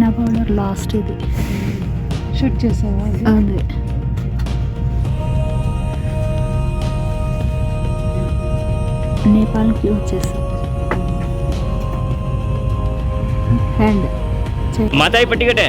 Henna powder last ఇది shoot చేసావా అది? అదే నేపాల్కి యూజ్ చేస్తాం హ్యాండ్ माता पट्टी कटे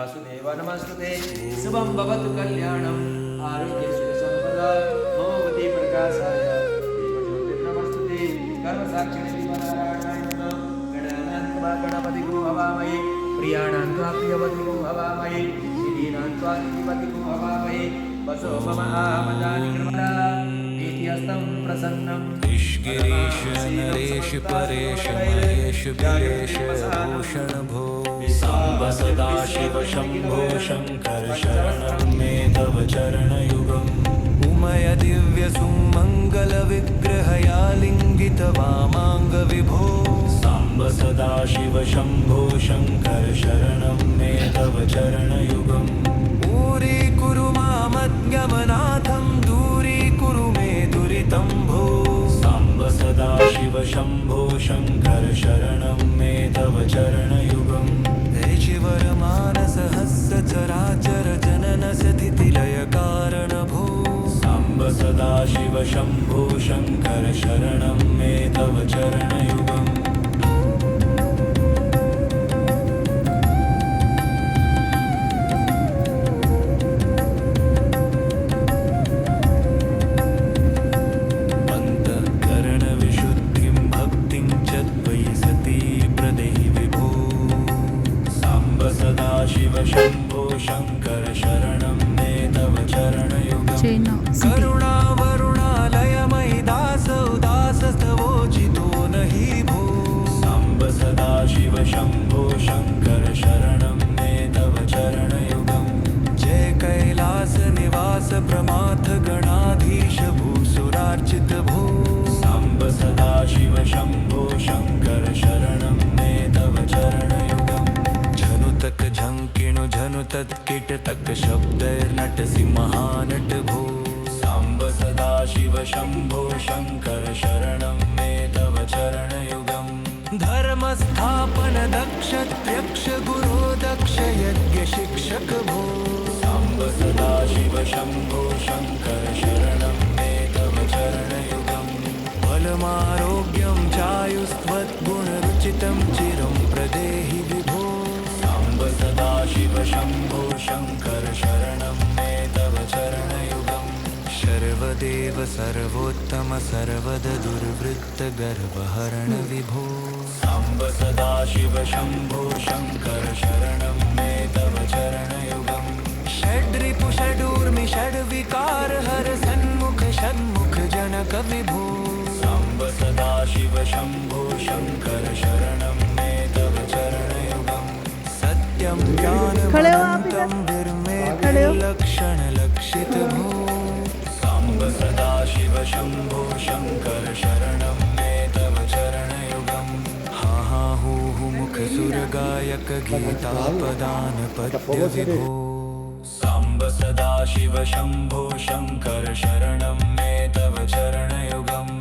वासुदेव नमस्ते शुभं भवतु कल्याणम् आरोग्य सुख संपदा भगवती प्रकाशाय नमस्ते कर्म साक्षिणे दीपनारायणाय नमः गणानां गणपति गो हवामहे प्रियाणां प्रियवति गो हवामहे सिद्धीनां निधिपति गो हवामहे वसो मम आमदानि कृपदा नीतिहस्तं प्रसन्नं गिरीश नरेश परेश महेश बिलेश भूषण भो सांब सदा शिव शंभो शंकर शरणं मे तव चरणयुगम् उमय दिव्य सुमंगल विग्रहया लिंगित वामांग विभो सांब सदा शिव शंभो शंकर शरणं मे तव चरणयुगम् ऊरी कुरु मामज्ञमनाथं दूरी कुरु मे दुरितं भो सदा शिव शंभो शंकर शरणं मे तव चरणयुगम् ऋषिवर मानस हस्य चराचर जनन स्थितिलय कारण भो सांब सदा शिव शंभो शंकर शरणं मे तव चरणयुगम् शिव शंभो शंकर शरणं मे तव चरणयुगम् Chennai city. करुणा वरुणालयमयि दासोदासस्तवोचितो नहि भो सांब सदा शिव शंभो शंकर शरणं मे तव चरणयुगम् जय कैलास निवास प्रमाथ गणाधीश भूसुरार्चित भो सांब सदा शिव शंभो शंकर शरणं मे तव चरणयुगम् तक झंकिणु झनु तत्किट तक शब्दैर्नटसि महानट भो सांब सदा शिव शंभो शंकर शरणं मे तव चरणयुगम् धर्म स्थापन दक्ष त्यक्ष गुरो दक्ष यज्ञ शिक्षक भो सांब सदा शिव शंभो शंकर शरणं मे तव चरणयुगम् बलमारोग्यं चायुस्त्वद्गुणरुचितं चिरं प्रदेहि विभो सदा शिव शंभो शंकर शरणं मे तव चरणयुगम् सर्वदेव सर्वोत्तम सर्वद दुर्वृत्त गर्भहरण विभो सांब सदा शिव शंभो शंकर शरणं मे तव चरणयुगम् षड्रिपु षडूर्मि षड्विकार हर सन्मुख षण्मुख जनक विभो सांब सदा शिव शंभो शंकर शरणं मे तव चरणयुगम् ज्ञानमनन्तं विर्मे लक्षण लक्षित भो सांब सदा शिव शंभो शंकर शरणं मे तव चरणयुगम् हा हा हू मुख सुर गायक गीता पदान पद्य विभो सांब सदा शिव शंभो शंकर शरणं मे तव चरणयुगम्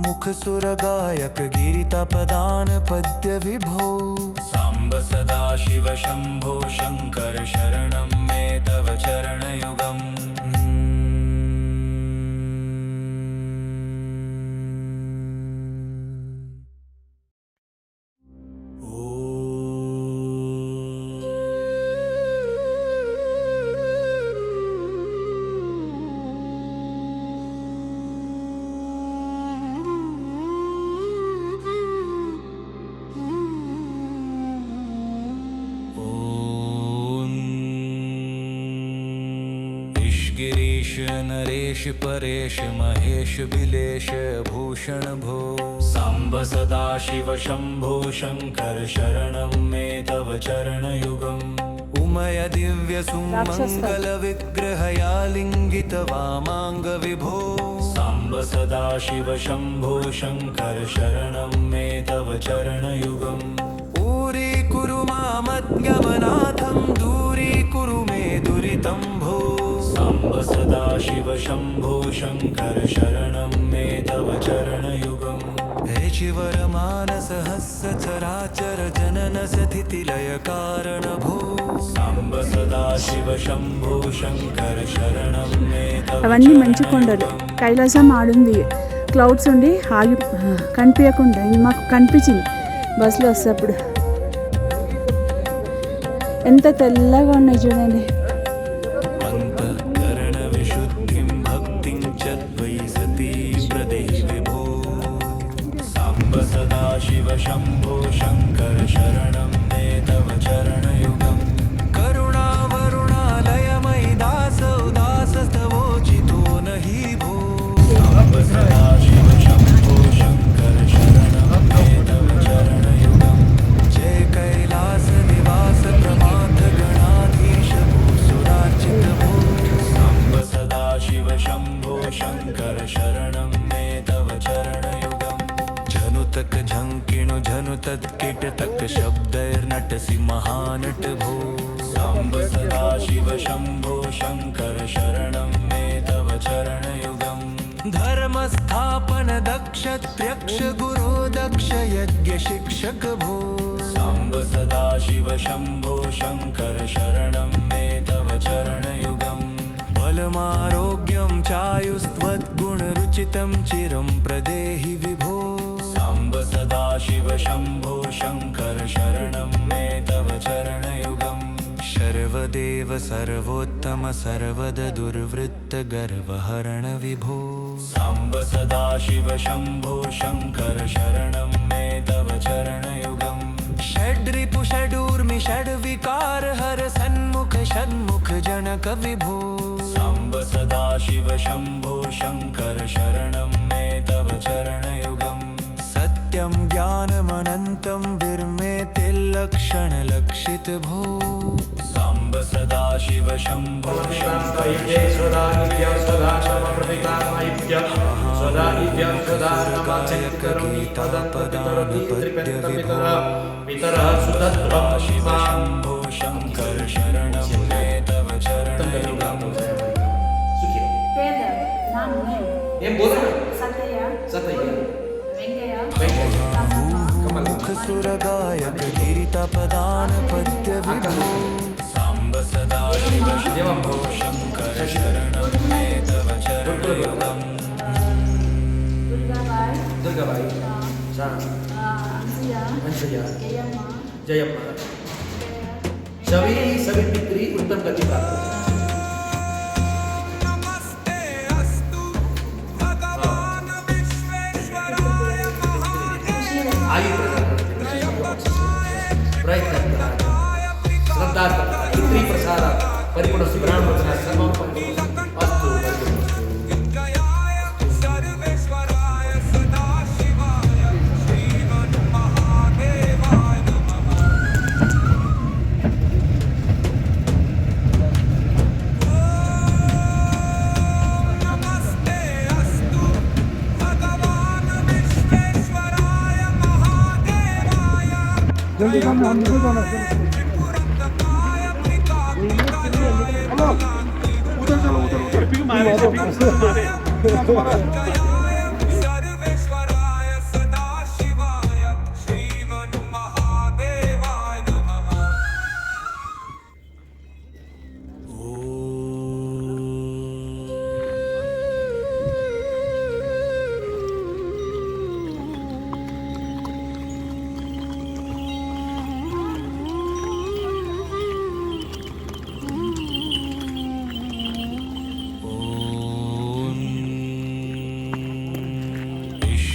मुख सुर गायक गिरिता पदान पद्य विभो सांब सदा शिव शंभो शंकर शरणं मे तव चरणयुगम् गिरीश नरेश परेश महेश बिलेश भूषण भो सांब सदा शिव शंभो शंकर शरणं मे तव चरणयुगम् उमय दिव्य सुमंगल विग्रहया लिंगित वामांग विभो सांब सदा शिव शंभो शंकर शरणं मे तव चरणयुगम् ऊरी कुरु मामज्ञमनाथं दूरी कुरु मे दुरितं भो सांब सदा शिव शंभो शंकर शरणं मे तव चरणयुगम् ऋषिवर मानस हस्य चराचर जनन स्थितिलय कारण भो सांब सदा शिव शंभो शंकर शरणं मे तव అవన్నీ మంచు కొండలు కైలాసం ఆడుంది క్లౌడ్స్ ఉండి ఆగి కనిపించకుండా మాకు కనిపించింది బస్సులో వస్తేప్పుడు. ఎంత తెల్లగా ఉన్నాయి చూడండి. अंतःकरणविशुद्धिं भक्तिं च त्वयि सती प्रदेहि विभो साम्ब सदाशिव शम्भो शङ्कर शरणं मे तव चरणयुगं करुणावरुणालयमयि दास उदासस्तवोचितो नहि भो साम्ब सदाशिव शम्भो शङ्कर शरणं मे तव चरणयुगं जय कैलास निवास प्रमाथ गणाधीश भूसुरार्चित भो साम्ब सदाशिव शम्भो शङ्कर शरणं मे तव चरणयुगं झनुतक झङ्किणु झनुतत्किट तक शब्दैर्नटसि महानट भो साम्ब सदाशिव शम्भो शङ्कर शरणं मे तव चरणयुगं धर्मस्थापन दक्ष त्र्यक्ष गुरो दक्ष यज्ञ शिक्षक भो साम्ब सदाशिव शम्भो शङ्कर शरणं मे तव चरणयुगं बलमारोग्यं चायुस्त्वद्गुणरुचितं चिरं प्रदेहि विभो साम्ब सदाशिव शम्भो शङ्कर शरणं मे तव चरणयुगं सर्वदेव सर्वोत्तम सर्वद दुर्वृत्त गर्वहरण विभो साम्ब सदाशिव शम्भो शङ्कर शरणं मे तव चरणयुगं षड्रिपु षडूर्मि षड्विकार हर सन्मुख षण्मुख जनक विभो साम्ब सदाशिव शम्भो शङ्कर शरणं मे तव चरणयुगं सत्यं ज्ञानमनन्तं विर्मेतिर्लक्षण लक्षित भो साम्ब सदाशिव शम्भो शङ्कर शिव शम्भो शङ्कर शरणं मे तव चरणयुगं ఏం బోధన సతయ్య मुख सुरगायक गिरितपदान पद्य विभो साम्ब सदाशिव शम्भो शङ्कर शरणं मे तव चरणयुगं దుర్గాబాయి अंशया जयम्मा सभी पितृ उत्तम गति प्राप्त प्रयत्न श्रद्धा पितृ प्रसाद परिपूर्ण ब्राह्मण वचन सर्वं अस्तु जल्दी काम हम निकल जाना उधर चलो उधर मारे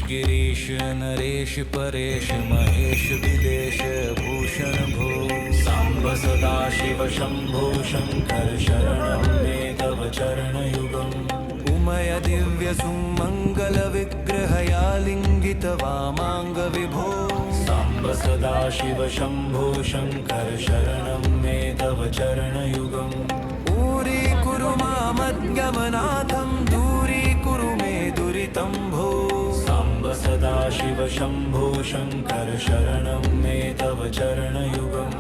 गिरीश नरेश परेश महेश विदेश भूषण भो साम्ब सदाशिव शम्भो शङ्कर शरणं मे तव चरणयुगं उमय दिव्य सुमङ्गल विग्रहया लिङ्गित वामाङ्ग विभो साम्ब सदाशिव शम्भो शङ्कर शरणं मे तव चरणयुगं ऊरी कुरु मामद्गमनाथं दूरी कुरु मे दुरितं भो सदाशिव शम्भो शङ्कर शरणं मे तव चरणयुगं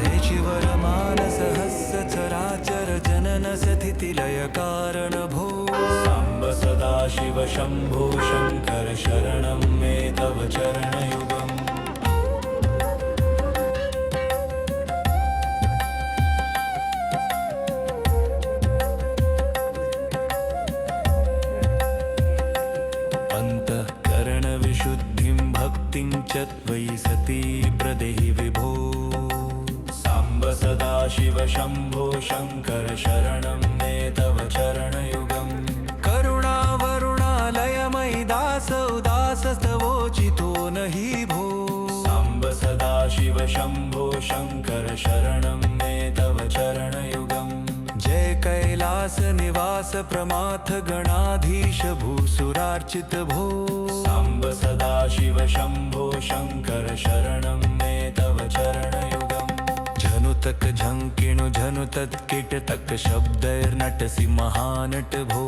ऋचिवरमानसहस्य चराचर जनन स्थितिलय कारण भो साम्ब सदाशिव शम्भो शङ्कर शरणं मे तव चरणयुगम् अंत भक्तिं च त्वयि सती प्रदेहि विभो साम्ब सदाशिव शम्भो शङ्कर शरणं मे तव चरणयुगम् करुणावरुणालयमयि दास उदासस्तवोचितो न हि भो साम्ब सदाशिव शम्भो शङ्कर शरणं मे तव चरणयुगम् जय कैलास निवास प्रमाथ गणाधीश भूसुरार्चित भो साम्ब सदाशिव शम्भो शङ्कर शरणं मे तव चरणयुगम् झनुतक झङ्किणु झनुतत् कीटतक शब्दैर्नटसि महानट भो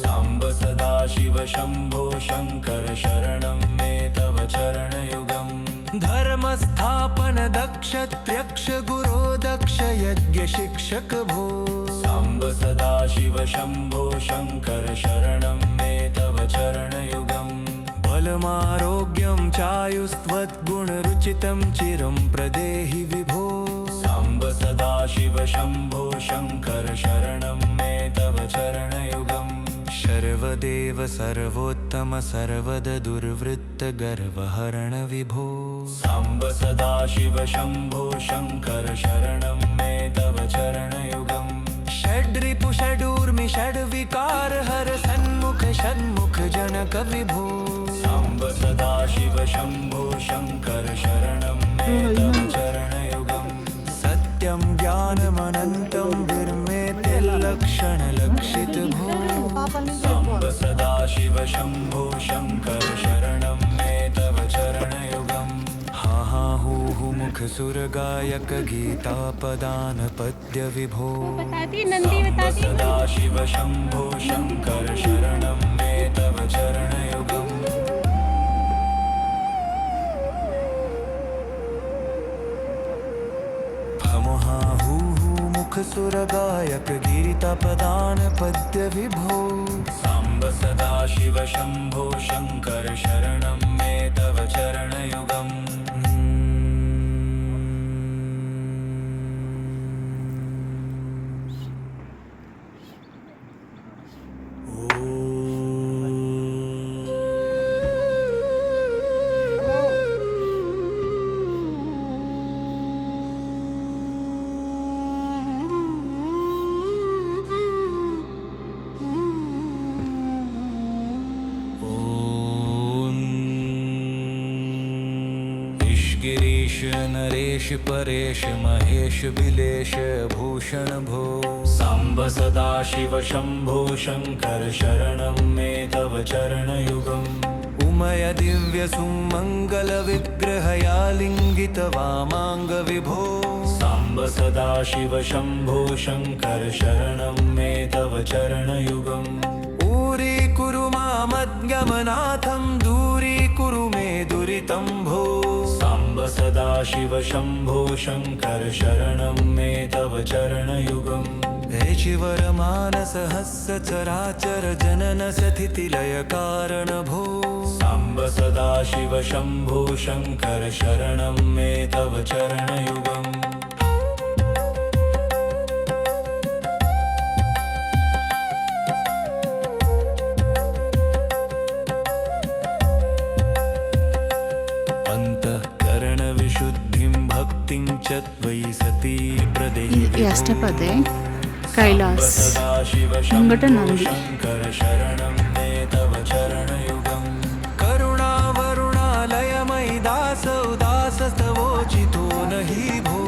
साम्ब सदाशिव शम्भो शङ्कर शरणं मे तव चरणयुगम् धर्मस्थापन दक्ष त्र्यक्ष गुरो दक्ष यज्ञ शिक्षक भो साम्ब सदाशिव शम्भो शङ्कर शरणं मे तव चरणयुगम् बलमारोग्यं चायुस्त्वद्गुणरुचितं चिरं प्रदेहि विभो साम्ब सदाशिव शम्भो शङ्कर शरणं मे तव चरणयुगम् सर्वदेव सर्वोत्तम सर्वद दुर्वृत्त गर्वहरण विभो साम्ब सदाशिव शम्भो शङ्कर शरणं मे तव चरणयुगम् षड्रिपु षडूर्मि षड्विकार हर सन्मुख षण्मुख जनक विभो साम्ब सदाशिव शम्भो शङ्कर शरणं मे तव चरणयुगम् सत्यं ज्ञानमनन्तं विर्मेत्यल्लक्षण लक्षित भो साम्ब सदाशिव शम्भो शङ्कर शरणं मे तव चरणयुगम् हा हा हू हू मुख सुर गायक गीता पदान पद्य विभो साम्ब सदाशिव शम्भो शङ्कर शरणं मे तव चरणयुगम् भमहा हू हू मुख सुर गायक गीता पदान पद्य विभो साम्ब सदाशिव शम्भो शङ्कर शरणं मे तव चरणयुगम् गिरीश नरेश परेश महेश बिलेश भूषण भो साम्ब सदाशिव शम्भो शङ्कर शरणं मे तव चरणयुगम् उमय दिव्य सुमङ्गल विग्रहया लिङ्गित वामाङ्ग विभो साम्ब सदाशिव शम्भो शङ्कर शरणं मे तव चरणयुगम् ऊरी कुरु मामज्ञमनाथं दूरी कुरु मे दुरितं भो साम्ब सदाशिव शम्भो शङ्कर शरणं मे तव चरणयुगम् हे शिवरमानस हस्य चराचर जनन स्थितिलय कारण भो साम्ब सदाशिव शम्भो शङ्कर शरणं मे तव चरणयुगम् भक्तिं च त्वयि सती प्रदेहि ఈ అష్టపదే కైలాస్ ముంగట నంది शङ्कर शरणं मे तव चरणयुगम् करुणावरुणालयमयि दास उदासस्तवोचितो न हि भो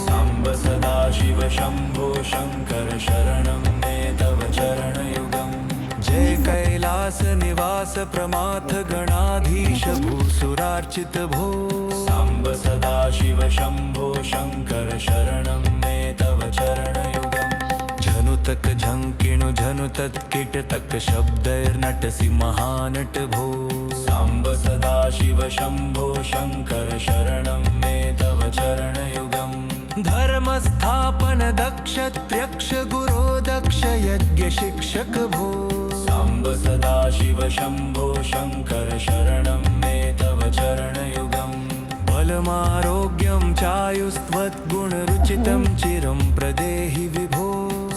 साम्ब सदाशिव शम्भो शङ्कर शरणं मे तव चरणयुगम् जय कैलास निवास प्रमाथ गणाधीश भूसुरार्चित भो साम्ब सदाशिव शम्भो शङ्कर शरणं मे तव चरणयुगम् झनुतक झङ्किणु झनुतत् कीटतक शब्दैर्नटसि महानट भो साम्ब सदाशिव शम्भो शङ्कर शरणं मे तव चरणयुगम् धर्मस्थापन दक्ष त्र्यक्ष गुरो दक्ष यज्ञ शिक्षक भो साम्ब सदाशिव शम्भो शङ्कर शरणं मे तव चरणयुगम् बलमारोग्यं चायुस्त्वद्गुणरुचितं चिरं प्रदेहि विभो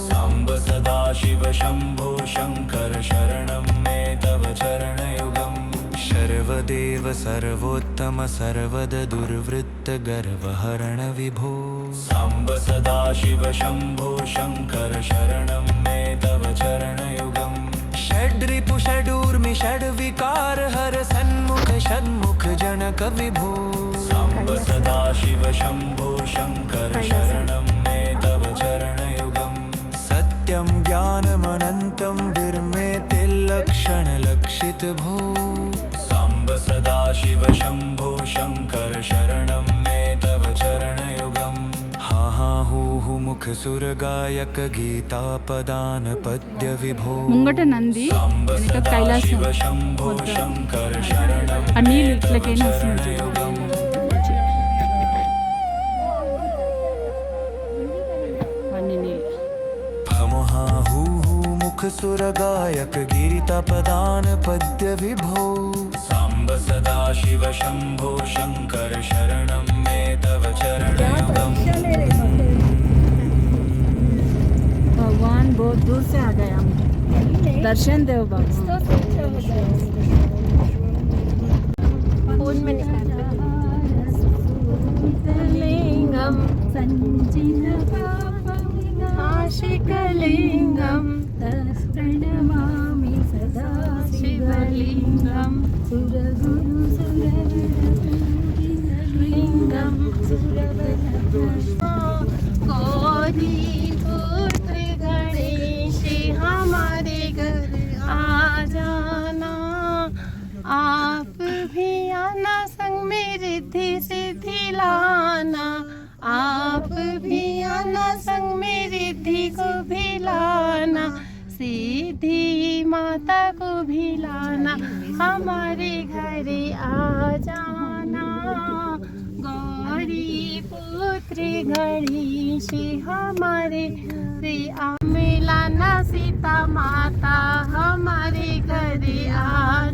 साम्ब सदाशिव शम्भो शङ्कर शरणं मे तव चरणयुगम् सर्वदेव सर्वोत्तम सर्वद दुर्वृत्त गर्वहरण विभो साम्ब सदाशिव शम्भो शङ्कर शरणं मे तव चरणयुगम् षड्रिपु षडूर्मि षड्विकार हर सन्मुख षण्मुख जनक विभो साम्ब सदाशिव शम्भो शङ्कर शरणं मे तव चरणयुगम् सत्यं ज्ञानमनन्तं विर्मेते लक्षणलक्षित भो साम्ब सदाशिव शम्भो शङ्कर शरणं मे तव चरणयुगम् हा हा हू मुख सुर गायक गीता पदान पद्य विभो ముంగట నంది साम्ब వెనక सदा కైలాసం शिव शम्भो शङ्कर शरणं ఆ నీళ్ళు ఇట్లకైనా వస్తుంది అన్ని నీళ్ళు भमहा हू मुख सुर गायक गीता पदान पद्य विभो साम्ब सदा शिव शम्भो शङ्कर शरणं मे तव चरणयुगम् भगवान बहुत दूर से आ गए हम दर्शन देव बाबा फोन में लिंगम आशिकलिंगम प्रणमामि सदा शिवलिंगम लिंगम गौरी पुत्र गणेश हमारे घर आ जाना आप भी आना संग में रिद्धि सिद्धि लाना आप भी आना संग में रिद्धि को भी लाना सीधी माता को भी लाना हमारे घर आ जाना गौरी पुत्र गणेश हमारे आ मिलाना सीता माता हमारे घर आ